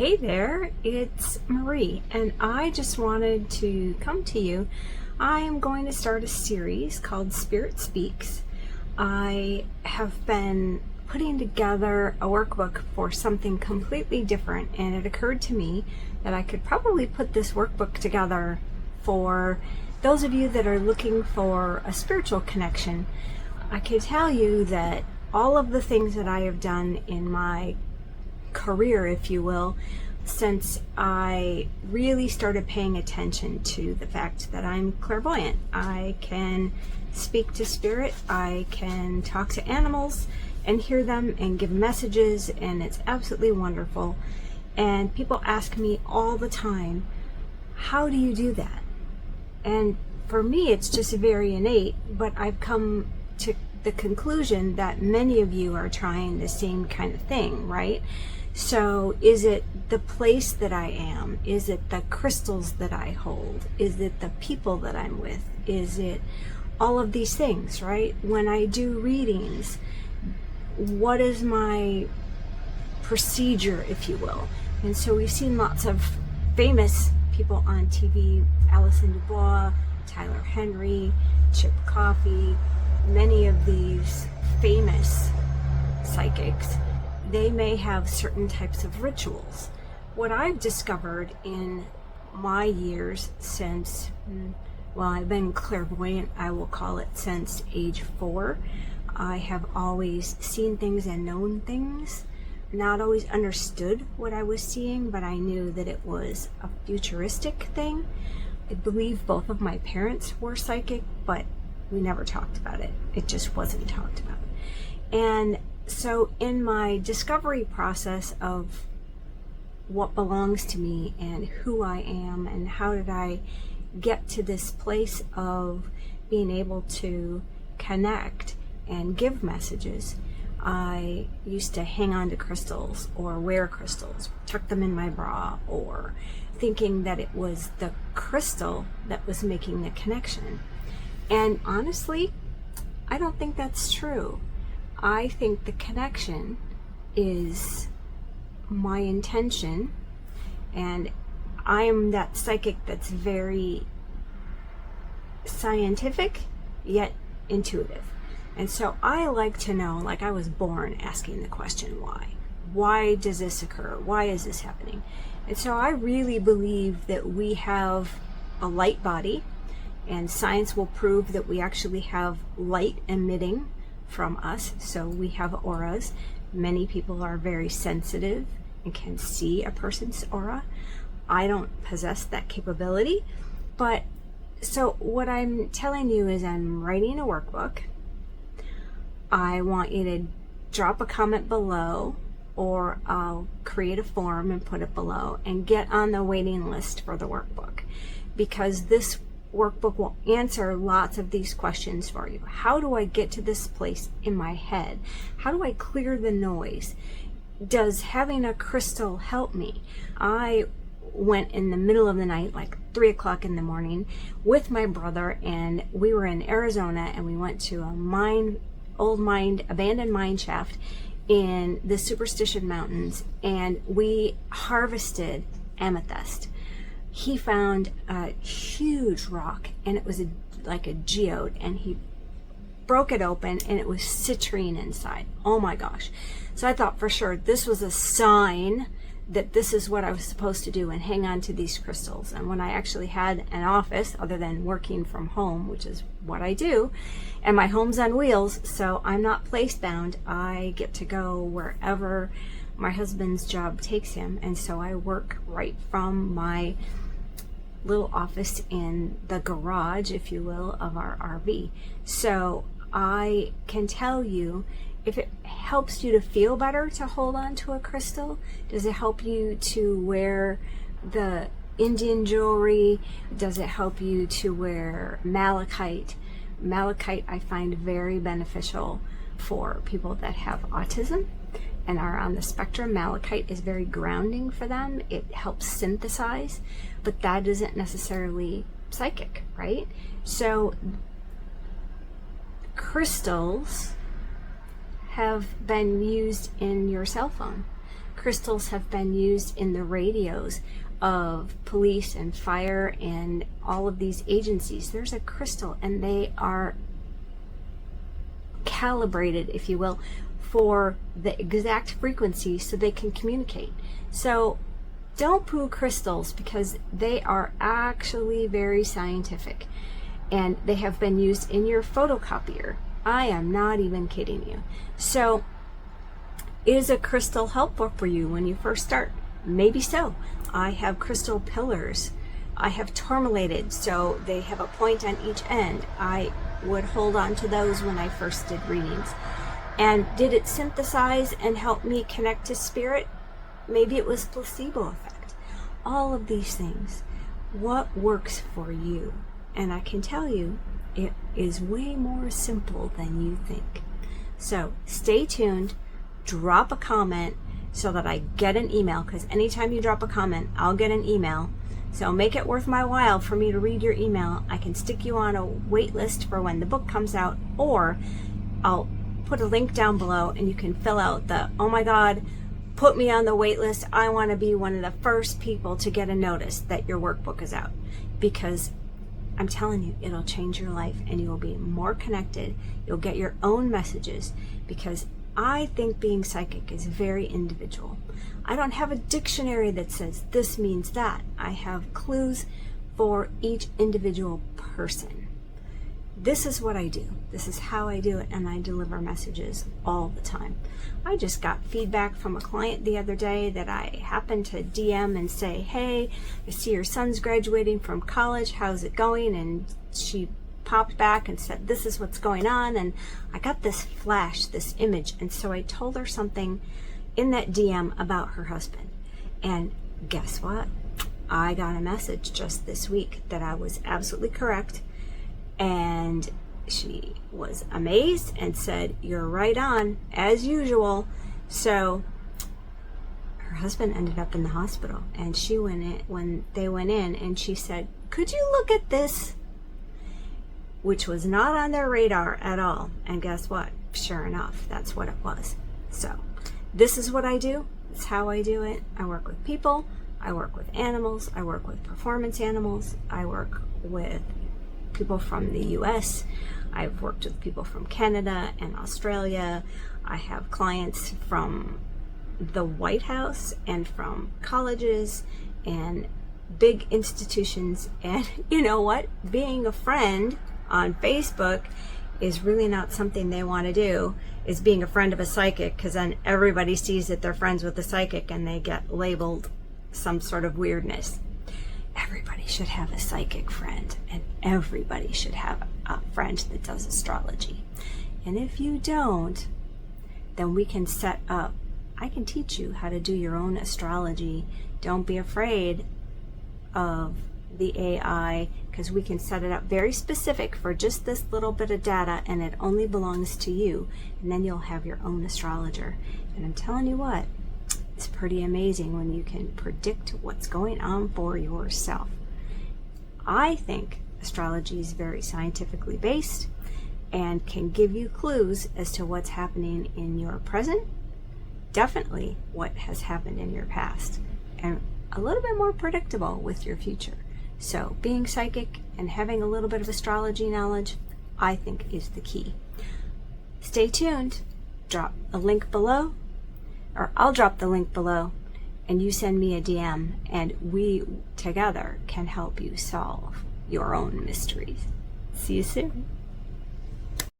Hey there, it's Marie, and I just wanted to come to you. I am going to start a series called Spirit Speaks. I have been putting together a workbook for something completely different, and it occurred to me that I could probably put this workbook together for those of you that are looking for a spiritual connection. I can tell you that all of the things that I have done in my career, if you will, since I really started paying attention to the fact that I'm clairvoyant. I can speak to spirit, I can talk to animals and hear them and give messages, and it's absolutely wonderful. And people ask me all the time, how do you do that? And for me, it's just very innate, but I've come to the conclusion that many of you are trying the same kind of thing, right? So is it the place that I am? Is it the crystals that I hold? Is it the people that I'm with? Is it all of these things, right? When I do readings, what is my procedure, if you will? And so we've seen lots of famous people on TV, Alison DuBois, Tyler Henry, Chip Coffey, many of these famous psychics. They may have certain types of rituals. What I've discovered in my years since, well, I've been clairvoyant, I will call it, since age 4. I have always seen things and known things, not always understood what I was seeing, but I knew that it was a futuristic thing. I believe both of my parents were psychic, but we never talked about it. It just wasn't talked about. And so in my discovery process of what belongs to me and who I am and how did I get to this place of being able to connect and give messages, I used to hang on to crystals or wear crystals, tuck them in my bra, or thinking that it was the crystal that was making the connection. And honestly, I don't think that's true. I think the connection is my intention, and I am that psychic that's very scientific yet intuitive. And so I like to know, like I was born asking the question, why? Why does this occur? Why is this happening? And so I really believe that we have a light body, and science will prove that we actually have light emitting from us. So we have auras. Many people are very sensitive and can see a person's aura. I don't possess that capability. But so what I'm telling you is I'm writing a workbook. I want you to drop a comment below, or I'll create a form and put it below, and get on the waiting list for the workbook, because this workbook will answer lots of these questions for you. How do I get to this place in my head? How do I clear the noise? Does having a crystal help me? I went in the middle of the night, like 3 o'clock in the morning, with my brother, and we were in Arizona, and we went to a abandoned mine shaft in the Superstition Mountains, and we harvested amethyst. He found a huge rock, and it was like a geode, and he broke it open, and it was citrine inside. Oh my gosh. So I thought for sure this was a sign that this is what I was supposed to do, and hang on to these crystals. And when I actually had an office, other than working from home, which is what I do, and my home's on wheels, so I'm not place bound. I get to go wherever my husband's job takes him, and so I work right from my little office in the garage, if you will, of our RV. So I can tell you, if it helps you to feel better to hold on to a crystal, does it help you to wear the Indian jewelry? Does it help you to wear malachite? Malachite I find very beneficial for people that have autism and are on the spectrum. Malachite is very grounding for them. It helps synthesize, but that isn't necessarily psychic, right? So crystals have been used in your cell phone. Crystals have been used in the radios of police and fire and all of these agencies. There's a crystal, and they are calibrated, if you will, for the exact frequency so they can communicate. So don't poo crystals, because they are actually very scientific, and they have been used in your photocopier. I am not even kidding you. So is a crystal helpful for you when you first start? Maybe so. I have crystal pillars. I have tourmalated, so they have a point on each end. I would hold on to those when I first did readings. And did it synthesize and help me connect to spirit? Maybe it was placebo effect. All of these things. What works for you? And I can tell you, it is way more simple than you think. So stay tuned, drop a comment so that I get an email, because anytime you drop a comment, I'll get an email. So make it worth my while for me to read your email. I can stick you on a wait list for when the book comes out, or I'll put a link down below and you can fill out the, oh my God, put me on the wait list. I want to be one of the first people to get a notice that your workbook is out, because I'm telling you, it'll change your life and you will be more connected. You'll get your own messages, because I think being psychic is very individual. I don't have a dictionary that says this means that. I have clues for each individual person. This is what I do. This is how I do it, and I deliver messages all the time. I just got feedback from a client the other day that I happened to DM and say, hey, I see your son's graduating from college. How's it going? And she popped back and said, this is what's going on. And I got this flash, this image. And so I told her something in that DM about her husband. And guess what? I got a message just this week that I was absolutely correct. And she was amazed and said, you're right on, as usual. So her husband ended up in the hospital, and she went in, when they went in, and she said, could you look at this? Which was not on their radar at all. And guess what? Sure enough, that's what it was. So this is what I do. It's how I do it. I work with people. I work with animals. I work with performance animals. I work with people from the US. I've worked with people from Canada and Australia. I have clients from the White House and from colleges and big institutions. And you know what? Being a friend on Facebook is really not something they want to do, is being a friend of a psychic, because then everybody sees that they're friends with the psychic and they get labeled some sort of weirdness. Everybody should have a psychic friend, and everybody should have a friend that does astrology. And if you don't, then we can set up, I can teach you how to do your own astrology. Don't be afraid of the AI, because we can set it up very specific for just this little bit of data, and it only belongs to you. And then you'll have your own astrologer. And I'm telling you what, it's pretty amazing when you can predict what's going on for yourself. I think astrology is very scientifically based and can give you clues as to what's happening in your present, definitely what has happened in your past, and a little bit more predictable with your future. So being psychic and having a little bit of astrology knowledge, I think, is the key. Stay tuned. Drop a link below, or I'll drop the link below, and you send me a DM, and we together can help you solve your own mysteries. See you soon.